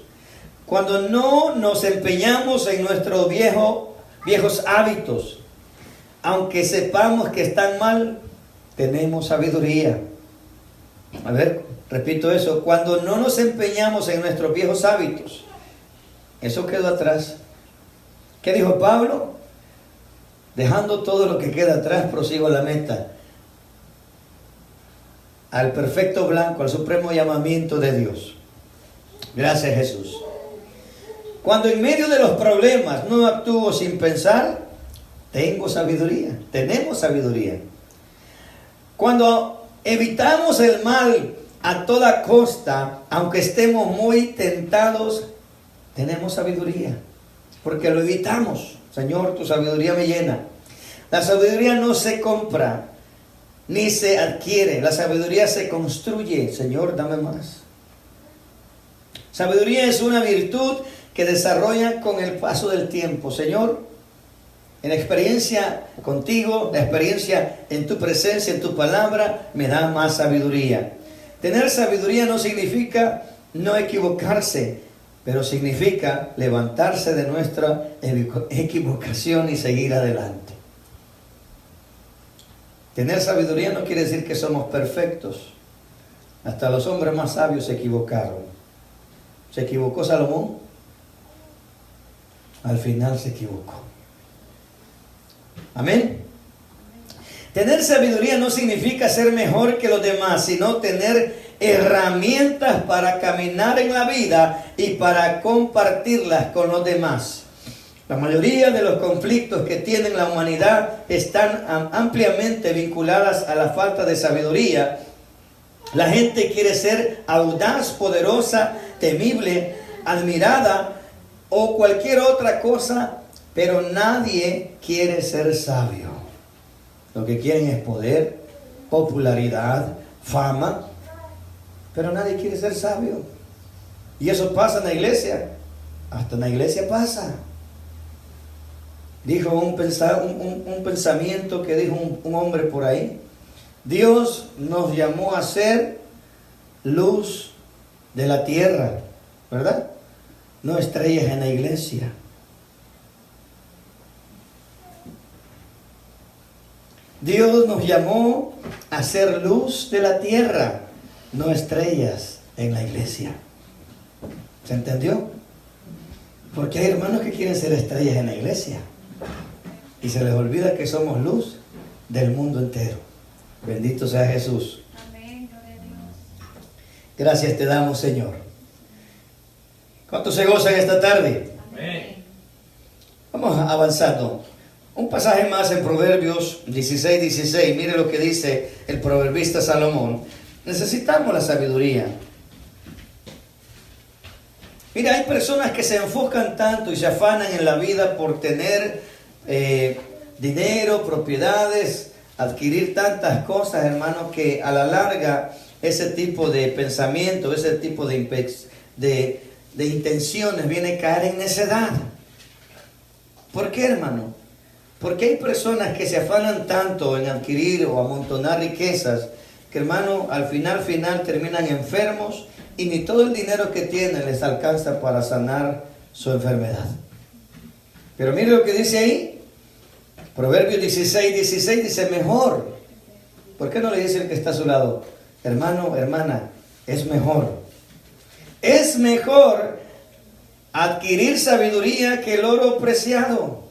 Cuando no nos empeñamos en nuestros viejos hábitos, aunque sepamos que están mal, tenemos sabiduría. A ver, repito eso. Cuando no nos empeñamos en nuestros viejos hábitos, eso quedó atrás. ¿Qué dijo Pablo? Dejando todo lo que queda atrás, prosigo a la meta, al perfecto blanco, al supremo llamamiento de Dios. Gracias, Jesús. Cuando en medio de los problemas no actúo sin pensar, tengo sabiduría, tenemos sabiduría. Cuando evitamos el mal a toda costa, aunque estemos muy tentados, tenemos sabiduría, porque lo evitamos. Señor, tu sabiduría me llena. La sabiduría no se compra, ni se adquiere. La sabiduría se construye. Señor, dame más. Sabiduría es una virtud que desarrolla con el paso del tiempo. Señor, en la experiencia contigo, la experiencia en tu presencia, en tu palabra, me da más sabiduría. Tener sabiduría no significa no equivocarse, pero significa levantarse de nuestra equivocación y seguir adelante. Tener sabiduría no quiere decir que somos perfectos. Hasta los hombres más sabios se equivocaron. ¿Se equivocó Salomón? Al final se equivocó. Amén. Tener sabiduría no significa ser mejor que los demás, sino tener herramientas para caminar en la vida y para compartirlas con los demás. La mayoría de los conflictos que tiene la humanidad están ampliamente vinculadas a la falta de sabiduría. La gente quiere ser audaz, poderosa, temible, admirada o cualquier otra cosa, pero nadie quiere ser sabio. Lo que quieren es poder, popularidad, fama, pero nadie quiere ser sabio. Y eso pasa en la iglesia. Hasta en la iglesia pasa. Dijo un pensamiento que dijo un hombre por ahí. Dios nos llamó a ser luz de la tierra, ¿verdad? No estrellas en la iglesia. Dios nos llamó a ser luz de la tierra, no estrellas en la iglesia. ¿Se entendió? Porque hay hermanos que quieren ser estrellas en la iglesia y se les olvida que somos luz del mundo entero. Bendito sea Jesús. Amén, gloria a Dios. Gracias te damos, Señor. ¿Cuántos se gozan esta tarde? Amén. Vamos avanzando. Un pasaje más en Proverbios 16:16. Mire lo que dice el proverbista Salomón. Necesitamos la sabiduría. Mira, hay personas que se enfocan tanto y se afanan en la vida por tener dinero, propiedades, adquirir tantas cosas, hermanos, que a la larga ese tipo de pensamiento, ese tipo de intenciones viene a caer en necedad. ¿Por qué, hermano? Porque hay personas que se afanan tanto en adquirir o amontonar riquezas que, hermano, al final terminan enfermos y ni todo el dinero que tienen les alcanza para sanar su enfermedad. Pero mire lo que dice ahí. Proverbios 16:16 dice mejor. ¿Por qué no le dice el que está a su lado? Hermano, hermana, es mejor. Es mejor adquirir sabiduría que el oro preciado.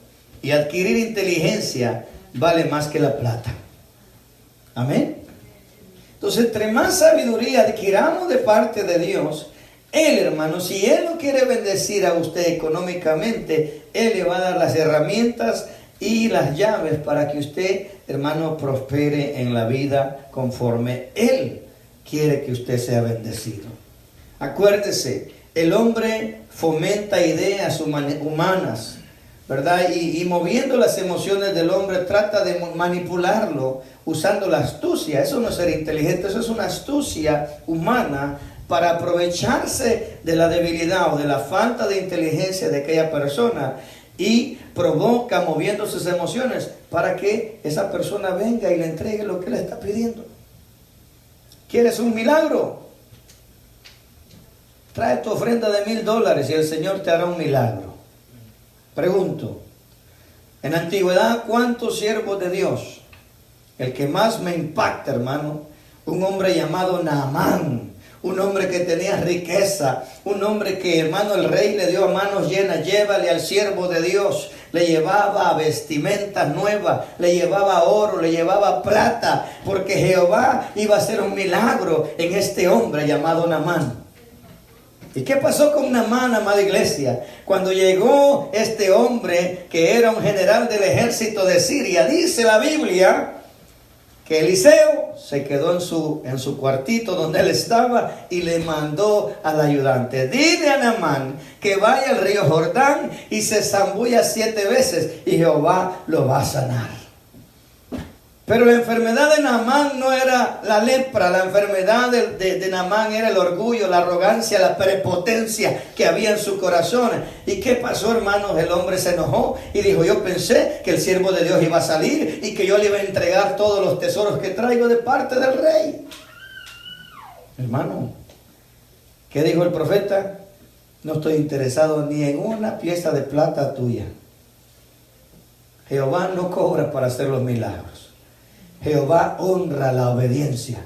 Y adquirir inteligencia vale más que la plata. Amén. Entonces, entre más sabiduría adquiramos de parte de Dios, Él, hermano, si Él no quiere bendecir a usted económicamente, Él le va a dar las herramientas y las llaves para que usted, hermano, prospere en la vida conforme Él quiere que usted sea bendecido. Acuérdese, el hombre fomenta ideas humanas, ¿verdad? Y moviendo las emociones del hombre trata de manipularlo usando la astucia. Eso no es ser inteligente, eso es una astucia humana para aprovecharse de la debilidad o de la falta de inteligencia de aquella persona y provoca moviendo sus emociones para que esa persona venga y le entregue lo que le está pidiendo. ¿Quieres un milagro? Trae tu ofrenda de $1,000 y el Señor te hará un milagro. Pregunto, en la antigüedad, ¿cuántos siervos de Dios? El que más me impacta, hermano, un hombre llamado Naamán, un hombre que tenía riqueza, un hombre que, hermano, el rey le dio a manos llenas, llévale al siervo de Dios, le llevaba vestimenta nueva, le llevaba oro, le llevaba plata, porque Jehová iba a hacer un milagro en este hombre llamado Naamán. ¿Y qué pasó con Naamán, amada iglesia? Cuando llegó este hombre que era un general del ejército de Siria, dice la Biblia que Eliseo se quedó en su cuartito donde él estaba y le mandó al ayudante: dile a Naamán que vaya al río Jordán y se zambulla 7 veces y Jehová lo va a sanar. Pero la enfermedad de Naamán no era la lepra, la enfermedad de Naamán era el orgullo, la arrogancia, la prepotencia que había en su corazón. ¿Y qué pasó, hermanos? El hombre se enojó y dijo: yo pensé que el siervo de Dios iba a salir y que yo le iba a entregar todos los tesoros que traigo de parte del rey. Hermano, ¿qué dijo el profeta? No estoy interesado ni en una pieza de plata tuya. Jehová no cobra para hacer los milagros. Jehová honra la obediencia.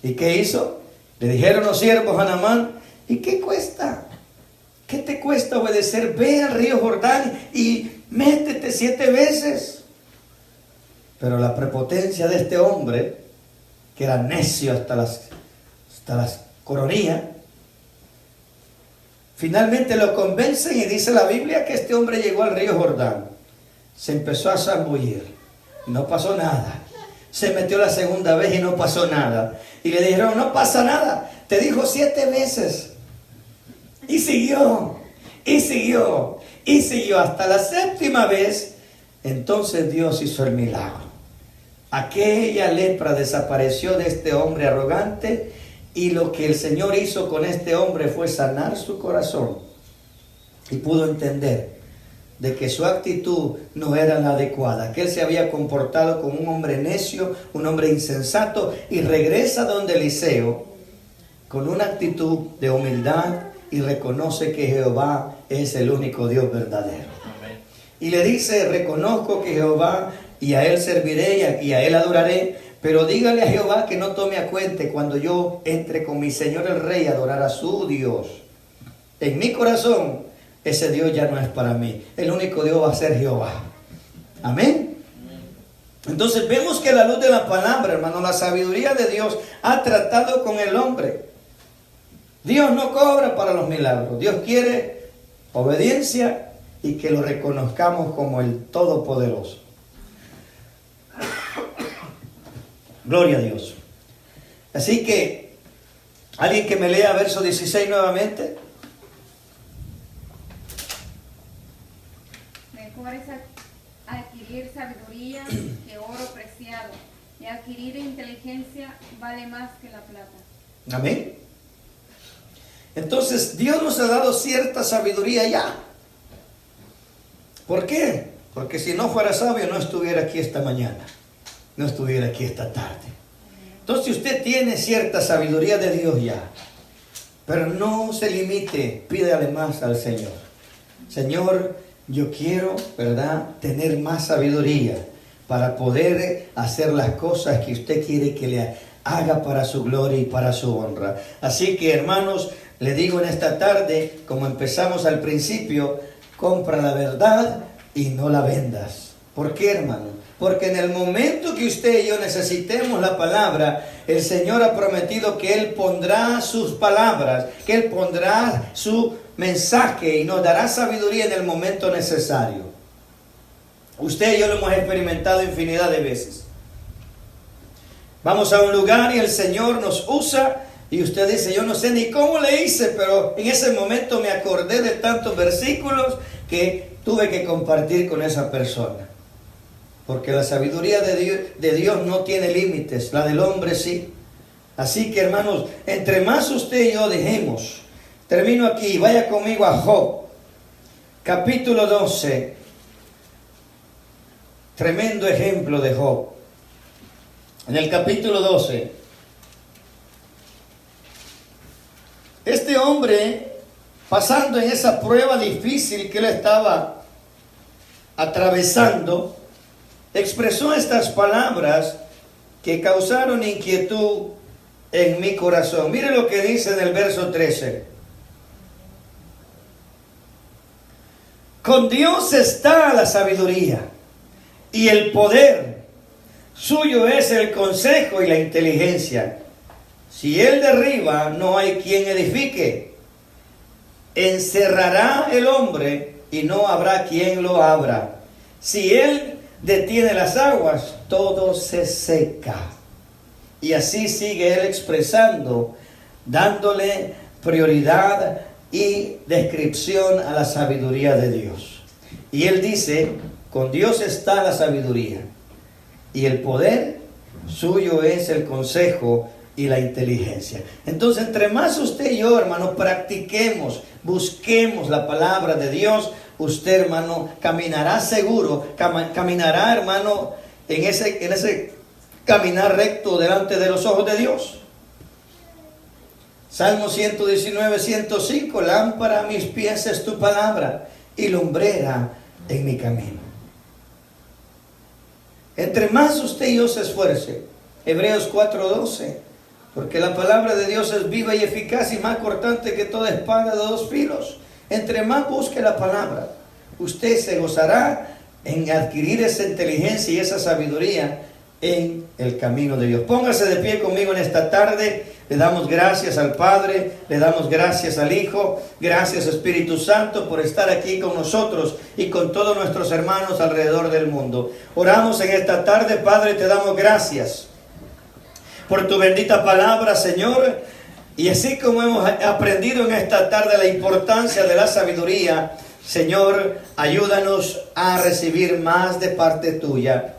¿Y qué hizo? Le dijeron los siervos a Naamán: ¿y qué cuesta? ¿Qué te cuesta obedecer? Ve al río Jordán y métete 7 veces. Pero la prepotencia de este hombre, que era necio hasta las coronillas, finalmente lo convencen y dice la Biblia que este hombre llegó al río Jordán, se empezó a zambullir. No pasó nada. Se metió la segunda vez y no pasó nada. Y le dijeron: no pasa nada. Te dijo 7 veces. Y siguió. Y siguió. Y siguió hasta la 7ª vez. Entonces Dios hizo el milagro. Aquella lepra desapareció de este hombre arrogante. Y lo que el Señor hizo con este hombre fue sanar su corazón. Y pudo entender de que su actitud no era la adecuada, que él se había comportado como un hombre necio, un hombre insensato, y regresa donde Eliseo con una actitud de humildad y reconoce que Jehová es el único Dios verdadero. Amén. Y le dice: reconozco que Jehová, y a él serviré y a él adoraré, pero dígale a Jehová que no tome a cuenta cuando yo entre con mi señor el rey a adorar a su Dios. En mi corazón ese Dios ya no es para mí. El único Dios va a ser Jehová. Amén. Entonces vemos que a la luz de la palabra, hermano, la sabiduría de Dios ha tratado con el hombre. Dios no cobra para los milagros. Dios quiere obediencia y que lo reconozcamos como el Todopoderoso. Gloria a Dios. Así que, alguien que me lea verso 16 nuevamente. Mejor es adquirir sabiduría que oro preciado, y adquirir inteligencia vale más que la plata. Amén. Entonces Dios nos ha dado cierta sabiduría ya. ¿Por qué? Porque si no fuera sabio no estuviera aquí esta mañana, no estuviera aquí esta tarde. Entonces usted tiene cierta sabiduría de Dios ya, pero no se limite, pídale más al Señor. Señor, yo quiero, ¿verdad?, tener más sabiduría para poder hacer las cosas que usted quiere que le haga para su gloria y para su honra. Así que, hermanos, le digo en esta tarde, como empezamos al principio, compra la verdad y no la vendas. ¿Por qué, hermano? Porque en el momento que usted y yo necesitemos la palabra, el Señor ha prometido que Él pondrá sus palabras, que Él pondrá su mensaje y nos dará sabiduría en el momento necesario. Usted y yo lo hemos experimentado infinidad de veces. Vamos a un lugar y el Señor nos usa Y usted dice, yo no sé ni cómo le hice, pero en ese momento me acordé de tantos versículos que tuve que compartir con esa persona. Porque la sabiduría de Dios no tiene límites, la del hombre sí. Así que hermanos, entre más usted y yo dejemos, termino aquí, vaya conmigo a Job, capítulo 12, tremendo ejemplo de Job. En el capítulo 12, este hombre, pasando en esa prueba difícil que él estaba atravesando, expresó estas palabras que causaron inquietud en mi corazón. Mire lo que dice en el verso 13. Con Dios está la sabiduría y el poder. Suyo es el consejo y la inteligencia. Si Él derriba, no hay quien edifique. Encerrará el hombre y no habrá quien lo abra. Si Él detiene las aguas, todo se seca. Y así sigue él expresando, dándole prioridad y descripción a la sabiduría de Dios. Y él dice, con Dios está la sabiduría y el poder, suyo es el consejo y la inteligencia. Entonces, entre más usted y yo, hermano, practiquemos, busquemos la palabra de Dios, usted, hermano, caminará seguro, caminará, hermano, en ese caminar recto delante de los ojos de Dios. Salmo 119, 105, lámpara a mis pies es tu palabra y lumbrera en mi camino. Entre más usted y yo se esfuerce, Hebreos 4:12, porque la palabra de Dios es viva y eficaz y más cortante que toda espada de dos filos. Entre más busque la palabra, usted se gozará en adquirir esa inteligencia y esa sabiduría en el camino de Dios. Póngase de pie conmigo en esta tarde. Le damos gracias al Padre, le damos gracias al Hijo, gracias Espíritu Santo por estar aquí con nosotros y con todos nuestros hermanos alrededor del mundo. Oramos en esta tarde. Padre, te damos gracias por tu bendita palabra, Señor. Y así como hemos aprendido en esta tarde la importancia de la sabiduría, Señor, ayúdanos a recibir más de parte tuya.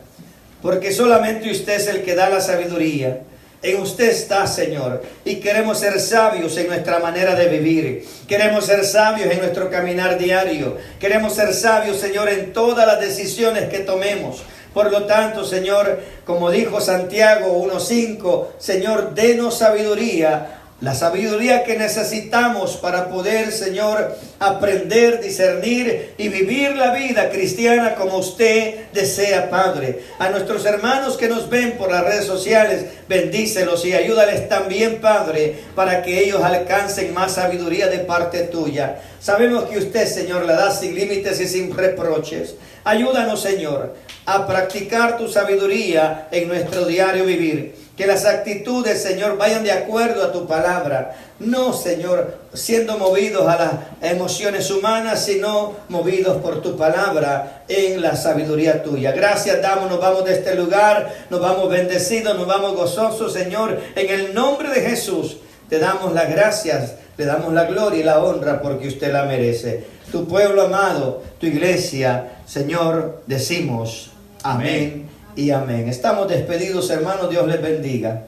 Porque solamente usted es el que da la sabiduría. En usted está, Señor. Y queremos ser sabios en nuestra manera de vivir. Queremos ser sabios en nuestro caminar diario. Queremos ser sabios, Señor, en todas las decisiones que tomemos. Por lo tanto, Señor, como dijo Santiago 1:5, Señor, denos sabiduría. La sabiduría que necesitamos para poder, Señor, aprender, discernir y vivir la vida cristiana como usted desea, Padre. A nuestros hermanos que nos ven por las redes sociales, bendícelos y ayúdales también, Padre, para que ellos alcancen más sabiduría de parte tuya. Sabemos que usted, Señor, la da sin límites y sin reproches. Ayúdanos, Señor, a practicar tu sabiduría en nuestro diario vivir. Que las actitudes, Señor, vayan de acuerdo a tu palabra. No, Señor, siendo movidos a las emociones humanas, sino movidos por tu palabra en la sabiduría tuya. Gracias damos, nos vamos de este lugar, nos vamos bendecidos, nos vamos gozosos, Señor. En el nombre de Jesús, te damos las gracias, le damos la gloria y la honra porque usted la merece. Tu pueblo amado, tu iglesia, Señor, decimos amén y amén. Estamos despedidos, hermanos. Dios les bendiga.